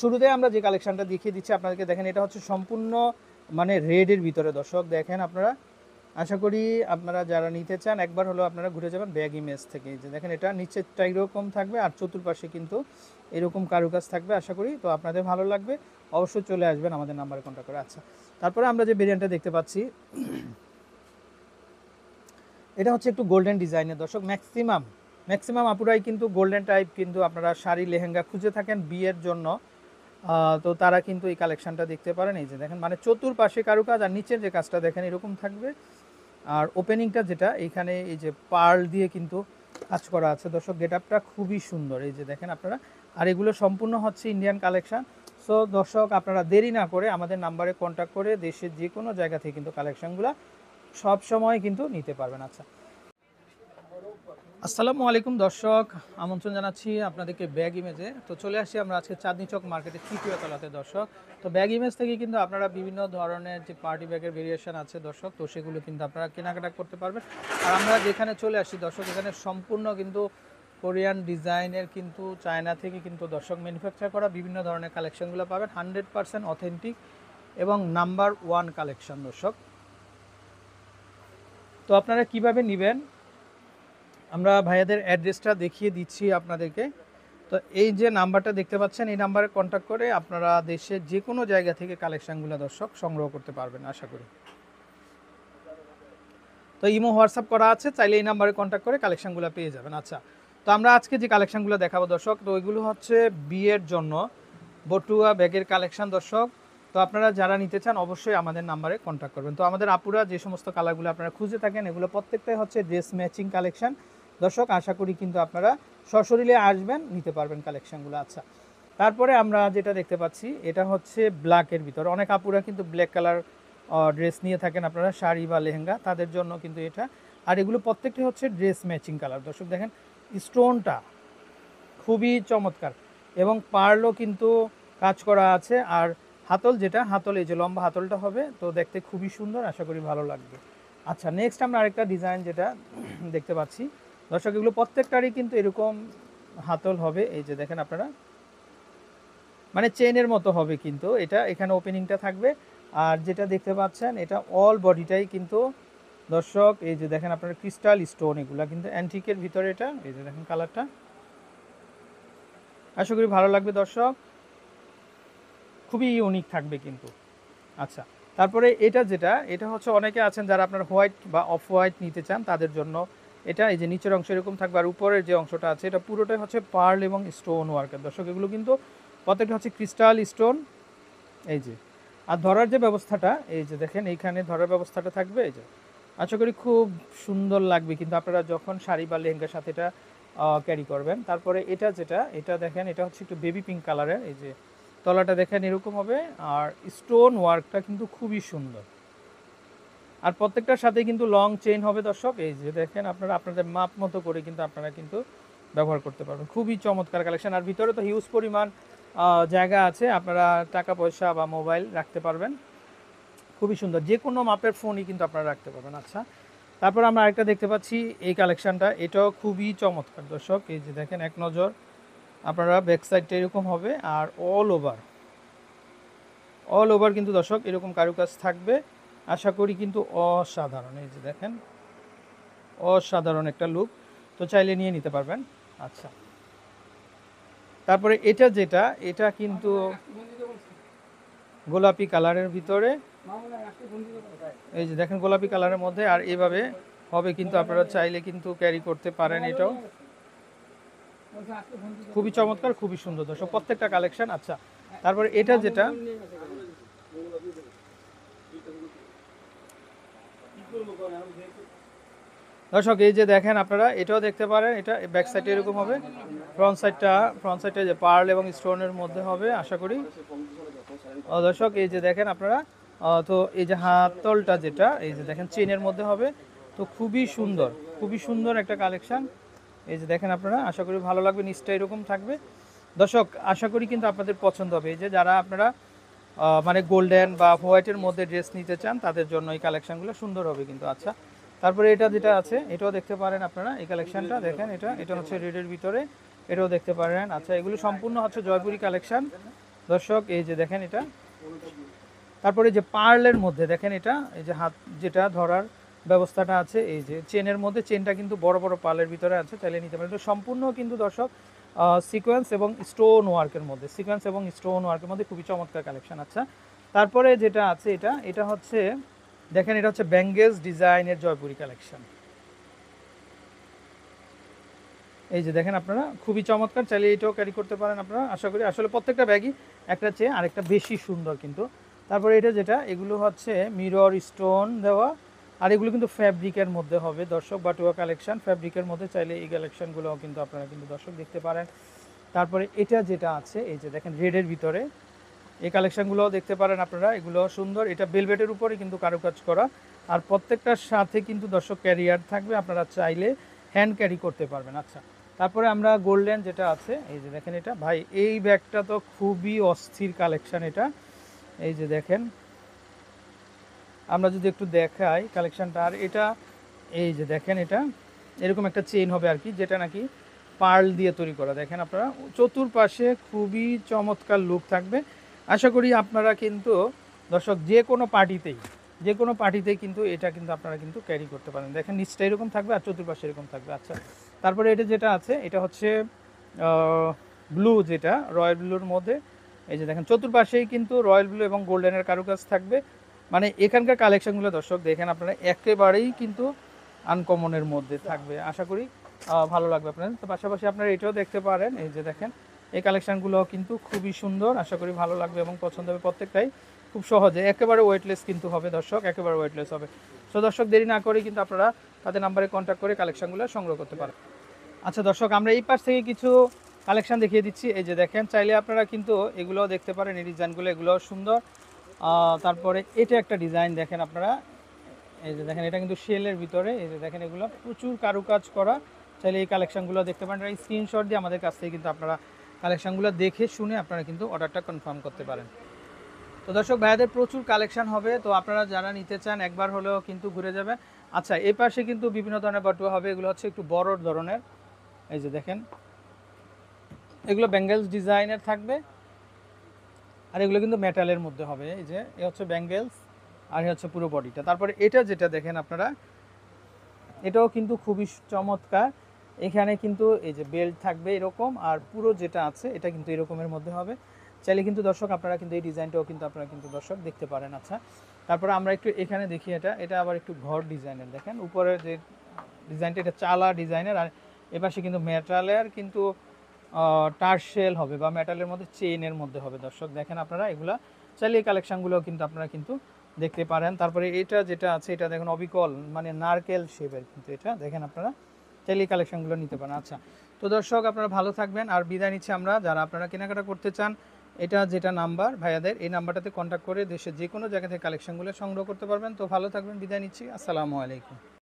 শুরুতে আমরা যে কালেকশনটা দেখিয়ে দিচ্ছি আপনাদেরকে, দেখেন এটা হচ্ছে সম্পূর্ণ মানে রেডের ভিতরে দর্শক। দেখেন আপনারা, আশা করি আপনারা যারা নিতে চান একবার হলো আপনারা ঘুরে যাবেন ব্যাগ ইমেজ থেকে। যে দেখেন এটা নিচেরটা এরকম থাকবে আর চতুর্পাশে কিন্তু এরকম কারুকাজ থাকবে। আশা করি তো আপনাদের ভালো লাগবে, অবশ্যই চলে আসবেন আমাদের নাম্বারে কন্ট্যাক্ট করে। আচ্ছা, তারপরে আমরা যে ভেরিয়েন্টটা দেখতে পাচ্ছি এটা হচ্ছে একটু গোল্ডেন ডিজাইনের দর্শক। ম্যাক্সিমাম আপুরাই কিন্তু গোল্ডেন টাইপ কিন্তু আপনারা শাড়ি লেহেঙ্গা খুঁজে থাকেন বিয়ের জন্য, তো তারা কিন্তু এই কালেকশনটা দেখতে পারেন। এই যে দেখেন মানে চতুর্পাশে কারুকাজ আর নিচের যে কাজটা দেখেন এরকম থাকবে। আর ওপেনিংটা যেটা এইখানে এই যে পার্ল দিয়ে কিন্তু কাজ করা আছে দর্শক, গেটআপটা খুবই সুন্দর। এই যে দেখেন আপনারা, আর এগুলো সম্পূর্ণ হচ্ছে ইন্ডিয়ান কালেকশন। সো দর্শক আপনারা দেরি না করে আমাদের নাম্বারে কন্ট্যাক্ট করে দেশের যে কোনো জায়গা থেকে কিন্তু কালেকশনগুলো সব সময় কিন্তু নিতে পারবেন। আচ্ছা, আসসালামু আলাইকুম দর্শক, আমন্ত্রণ জানাচ্ছি আপনাদেরকে ব্যাগ ইমেজে। তো চলে আসছি আমরা আজকে চাঁদনি চক মার্কেটের তৃতীয় তলাতে দর্শক। তো ব্যাগ ইমেজ থেকে কিন্তু আপনারা বিভিন্ন ধরনের যে পার্টি ব্যাগের ভেরিয়েশন আছে দর্শক, তো সেগুলো কিন্তু আপনারা কেনাকাটা করতে পারবেন। আর আমরা যেখানে চলে আসি দর্শক, এখানে সম্পূর্ণ কিন্তু কোরিয়ান ডিজাইনের কিন্তু চায়না থেকে কিন্তু দর্শক ম্যানুফ্যাকচার করা বিভিন্ন ধরনের কালেকশনগুলো পাবেন, 100% অথেন্টিক এবং নাম্বার 1 কালেকশন দর্শক। তো আপনারা কিভাবে নেবেন আমরা ভাইয়াদের অ্যাড্রেসটা দেখিয়ে দিচ্ছি আপনাদেরকে। তো এই যে নাম্বারটা দেখতে পাচ্ছেন, এই নাম্বারে কন্ট্যাক্ট করে আপনারা দেশের যে কোনো জায়গা থেকে কালেকশানগুলো দর্শক সংগ্রহ করতে পারবেন আশা করি। তো ইমো হোয়াটসঅ্যাপ করা আছে, চাইলে এই নাম্বারে কন্ট্যাক্ট করে কালেকশানগুলো পেয়ে যাবেন। আচ্ছা, তো আমরা আজকে যে কালেকশানগুলো দেখাবো দর্শক, তো ওইগুলো হচ্ছে বিয়ের জন্য বটুয়া ব্যাগের কালেকশান দর্শক। তো আপনারা যারা নিতে চান অবশ্যই আমাদের নাম্বারে কন্ট্যাক্ট করবেন। তো আমাদের আপুরা যে সমস্ত কালারগুলো আপনারা খুঁজে থাকেন এগুলো প্রত্যেকটাই হচ্ছে ড্রেস ম্যাচিং কালেকশান দর্শক। আশা করি কিন্তু আপনারা সশরীরে আসবেন, নিতে পারবেন কালেকশানগুলো। আচ্ছা, তারপরে আমরা যেটা দেখতে পাচ্ছি এটা হচ্ছে ব্ল্যাকের ভিতরে। অনেক আপুরা কিন্তু ব্ল্যাক কালার ড্রেস নিয়ে থাকেন আপনারা, শাড়ি বা লেহেঙ্গা, তাদের জন্য কিন্তু এটা। আর এগুলো প্রত্যেকটি হচ্ছে ড্রেস ম্যাচিং কালার দর্শক। দেখেন স্টোনটা খুবই চমৎকার এবং পার্লও কিন্তু কাজ করা আছে। আর হাতল যেটা, হাতল এই যে লম্বা হাতলটা হবে, তো দেখতে খুবই সুন্দর, আশা করি ভালো লাগবে। আচ্ছা, নেক্সট আমরা আরেকটা ডিজাইন যেটা দেখতে পাচ্ছি দর্শক, এগুলো প্রত্যেকটারই কিন্তু এরকম হাতল হবে। এই যে দেখেন আপনারা, মানে চেনের মতো হবে কিন্তু এটা, এখানে ওপেনিংটা থাকবে। আর যেটা দেখতে পাচ্ছেন এটা অল বডিটাই কিন্তু দর্শক, এই যে দেখেন আপনারা ক্রিস্টাল স্টোন, এগুলা কিন্তু অ্যান্টিকের ভিতরে এটা। এই যে দেখেন কালারটা, আশা করি ভালো লাগবে দর্শক, খুবই ইউনিক থাকবে কিন্তু। আচ্ছা, তারপরে এটা যেটা, এটা হচ্ছে অনেকে আছেন যারা আপনার হোয়াইট বা অফ হোয়াইট নিতে চান তাদের জন্য এটা। এই যে নিচের অংশ এরকম থাকবে আর উপরের যে অংশটা আছে এটা পুরোটাই হচ্ছে পার্ল এবং স্টোন ওয়ার্কের দর্শক। এগুলো কিন্তু প্রত্যেকটা হচ্ছে ক্রিস্টাল স্টোন। এই যে, আর ধরার যে ব্যবস্থাটা, এই যে দেখেন এইখানে ধরার ব্যবস্থাটা থাকবে। এই যে আশা করি খুব সুন্দর লাগবে কিন্তু আপনারা যখন শাড়ি বা লেহেঙ্গার সাথে এটা ক্যারি করবেন। তারপরে এটা যেটা, এটা দেখেন এটা হচ্ছে একটু বেবি পিঙ্ক কালারের। এই যে তলাটা দেখেন এরকম হবে, আর স্টোন ওয়ার্কটা কিন্তু খুবই সুন্দর। আর প্রত্যেকটার সাথে কিন্তু লং চেইন হবে দর্শক। এই যে দেখেন আপনারা আপনাদের মাপ মতো করে কিন্তু আপনারা কিন্তু ব্যবহার করতে পারবেন, খুবই চমৎকার কালেকশন। আর ভিতরে তো হিউজ পরিমাণ জায়গা আছে, আপনারা টাকা পয়সা বা মোবাইল রাখতে পারবেন, খুবই সুন্দর, যে কোনো মাপের ফোনই কিন্তু আপনারা রাখতে পারবেন। আচ্ছা, তারপর আমরা আরেকটা দেখতে পাচ্ছি এই কালেকশানটা, এটাও খুবই চমৎকার দর্শক। এই যে দেখেন এক নজর আপনারা ব্যাক সাইডটা এরকম হবে, আর অল ওভার কিন্তু দর্শক এরকম কারুকাজ থাকবে, আশা করি কিন্তু অসাধারণ। এই যে দেখেন অসাধারণ একটা লুক, তো চাইলে নিয়ে নিতে পারবেন। আচ্ছা, তারপরে এটা যেটা, এটা কিন্তু গোলাপি কালারের ভিতরে। এই যে দেখেন গোলাপি কালারের মধ্যে, আর এভাবে হবে কিন্তু আপনারা চাইলে কিন্তু ক্যারি করতে পারেন। এটাও খুবই চমৎকার, খুবই সুন্দর দর্শক প্রত্যেকটা কালেকশন। আচ্ছা, তারপরে এটা যেটা, দর্শক এই যে দেখেন আপনারা এটাও দেখতে পারেন, এটা ব্যাক সাইডে এরকম হবে, ফ্রন্ট সাইডটা যে পার্ল এবং স্টোনের মধ্যে হবে আশা করি। দর্শক এই যে দেখেন আপনারা, তো এই যে হাতলটা যেটা, এই যে দেখেন চেনের মধ্যে হবে, তো খুবই সুন্দর, খুবই সুন্দর একটা কালেকশন। এই যে দেখেন আপনারা, আশা করি ভালো লাগবে, নিচটা এরকম থাকবে দর্শক, আশা করি কিন্তু আপনাদের পছন্দ হবে। এই যে যারা আপনারা মানে গোল্ডেন বা হোয়াইটের মধ্যে ড্রেস নিতে চান তাদের জন্য এই কালেকশনগুলো সুন্দর হবে কিন্তু। আচ্ছা, তারপরে এটা যেটা আছে এটাও দেখতে পারেন আপনারা, এই কালেকশনটা দেখেন, এটা হচ্ছে রেডের ভিতরে, এটাও দেখতে পারেন। আচ্ছা, এগুলো সম্পূর্ণ হচ্ছে জয়পুরি কালেকশন, দর্শক এই যে দেখেন এটা। তারপরে যে পার্লের মধ্যে দেখেন এটা, এই যে হাত যেটা ধরার ব্যবস্থাটা আছে, এই যে চেনের মধ্যে, চেনটা কিন্তু বড় বড় পার্লের ভিতরে আছে, চাইলে নিতে পারেন। তো সম্পূর্ণ কিন্তু দর্শক সিকোয়েন্স এবং স্টোন ওয়ার্কের মধ্যে, সিকোয়েন্স এবং স্টোন ওয়ার্কের মধ্যে খুবই চমৎকার কালেকশন। আচ্ছা, তারপরে যেটা আছে এটা, এটা হচ্ছে দেখেন, এটা হচ্ছে ব্যাঙ্গেজ ডিজাইনের জয়পুরি কালেকশন। এই যে দেখেন আপনারা, খুবই চমৎকার, চাইলে এটাও ক্যারি করতে পারেন আপনারা। আশা করি আসলে প্রত্যেকটা ব্যাগই একটা চেয়ে আরেকটা বেশি সুন্দর কিন্তু। তারপরে এটা যেটা, এগুলো হচ্ছে মিরর স্টোন দেওয়া, আর এগুলো কিন্তু ফ্যাব্রিকের মধ্যে হবে দর্শক, বাটুয়া কালেকশন ফ্যাব্রিকের মধ্যে, চাইলে এই কালেকশনগুলোও কিন্তু আপনারা কিন্তু দর্শক দেখতে পারেন। তারপরে এটা যেটা আছে, এই যে দেখেন রেডের ভিতরে, এই কালেকশনগুলোও দেখতে পারেন আপনারা, এগুলো সুন্দর। এটা বেলভেটের উপরে কিন্তু কারুকাজ করা, আর প্রত্যেকটার সাথে কিন্তু দর্শক ক্যারিয়ার থাকবে, আপনারা চাইলে হ্যান্ড ক্যারি করতে পারবেন। আচ্ছা, তারপরে আমরা গোল্ডেন যেটা আছে, এই যে দেখেন এটা, ভাই এই ব্যাগটা তো খুবই অস্থির কালেকশন এটা। এই যে দেখেন, আমরা যদি একটু দেখাই কালেকশনটা, আর এটা এই যে দেখেন, এটা এরকম একটা চেইন হবে আর কি, যেটা নাকি পার্ল দিয়ে তৈরি করা। দেখেন আপনারা, চতুর্পাশে খুবই চমৎকার লুক থাকবে। আশা করি আপনারা কিন্তু দর্শক যে কোনো পার্টিতেই কিন্তু এটা কিন্তু আপনারা কিন্তু ক্যারি করতে পারেন। দেখেন নিচটা এরকম থাকবে আর চতুর্পাশে এরকম থাকবে। আচ্ছা, তারপরে এটা যেটা আছে, এটা হচ্ছে ব্লু, যেটা রয়্যাল ব্লুর মধ্যে, এই যে দেখেন চতুর্পাশেই কিন্তু রয়্যাল ব্লু এবং গোল্ডেনের কারুকাজ থাকবে। মানে এখানকার কালেকশনগুলো দর্শক দেখেন আপনারা, একেবারেই কিন্তু আনকমনের মধ্যে থাকবে। আশা করি ভালো লাগবে আপনাদের। তো পাশাপাশি আপনারা এটাও দেখতে পারেন, এই যে দেখেন এই কালেকশনগুলো কিন্তু খুবই সুন্দর, আশা করি ভালো লাগবে এবং পছন্দ হবে প্রত্যেকটাই। খুব সহজে, একেবারে ওয়েটলেস কিন্তু হবে দর্শক, একেবারে ওয়েটলেস হবে। তো দর্শক দেরি না করে কিন্তু আপনারা তাদের নাম্বারে কন্ট্যাক্ট করে কালেকশনগুলো সংগ্রহ করতে পারেন। আচ্ছা দর্শক, আমরা এই পাশ থেকে কিছু কালেকশন দেখিয়ে দিচ্ছি। এই যে দেখেন, চাইলে আপনারা কিন্তু এগুলোও দেখতে পারেন, এই ডিজাইনগুলো, এগুলোও সুন্দর। তারপরে এটা একটা ডিজাইন দেখেন আপনারা, এই যে দেখেন, এটা কিন্তু শেলের ভিতরে, এই যে দেখেন এগুলো প্রচুর কারুকাজ করা। চাইলে এই কালেকশনগুলো দেখতে পারেন, এই স্ক্রিনশট দিয়ে আমাদের কাছ থেকে কিন্তু আপনারা কালেকশনগুলো দেখে শুনে আপনারা কিন্তু অর্ডারটা কনফার্ম করতে পারেন। তো দর্শক ভাইয়াদের প্রচুর কালেকশন হবে, তো আপনারা যারা নিতে চান একবার হলেও কিন্তু ঘুরে যাবেন। আচ্ছা, এই পাশে কিন্তু বিভিন্ন ধরনের বাটুয়া হবে, এগুলো হচ্ছে একটু বড় ধরনের। এই যে দেখেন, এগুলো ব্যাঙ্গেলস ডিজাইনের থাকবে, আর এগুলো কিন্তু মেটালের মধ্যে হবে। এই যে এ হচ্ছে ব্যাঙ্গেলস, আর হচ্ছে পুরো বডিটা। তারপরে এটা যেটা দেখেন আপনারা, এটাও কিন্তু খুবই চমৎকার। এখানে কিন্তু এই যে বেল্ট থাকবে এরকম, আর পুরো যেটা আছে এটা কিন্তু এরকমের মধ্যে হবে। চাইলে কিন্তু দর্শক আপনারা কিন্তু এই ডিজাইনটাও কিন্তু আপনারা কিন্তু দর্শক দেখতে পারেন। আচ্ছা, তারপরে আমরা একটু এখানে দেখি, এটা আবার একটু ঘর ডিজাইনের। দেখেন উপরে যে ডিজাইনটা, এটা চালা ডিজাইনের, আর এপাশে কিন্তু মেটালের কিন্তু টার্সেল হবে, বা মেটালের মধ্যে চেইনের মধ্যে হবে দর্শক। দেখেন আপনারা এগুলা, চাইলে এই কালেকশনগুলো কিন্তু আপনারা কিন্তু দেখতে পারেন। তারপরে এটা যেটা আছে, এটা দেখেন অবিকল, মানে নারকেল শেপের কিন্তু, এটা দেখেন আপনারা চাইলে এই কালেকশনগুলো নিতে পারেন। আচ্ছা, তো দর্শক আপনারা ভালো থাকবেন, আর বিদায় নিচ্ছি আমরা। যারা আপনারা কেনাকাটা করতে চান, এটা যেটা নাম্বার ভাইয়াদের, এই নাম্বারটাতে কন্ট্যাক্ট করে দেশের যে কোনো জায়গা থেকে কালেকশনগুলো সংগ্রহ করতে পারবেন। তো ভালো থাকবেন, বিদায় নিচ্ছি, আসসালামু আলাইকুম।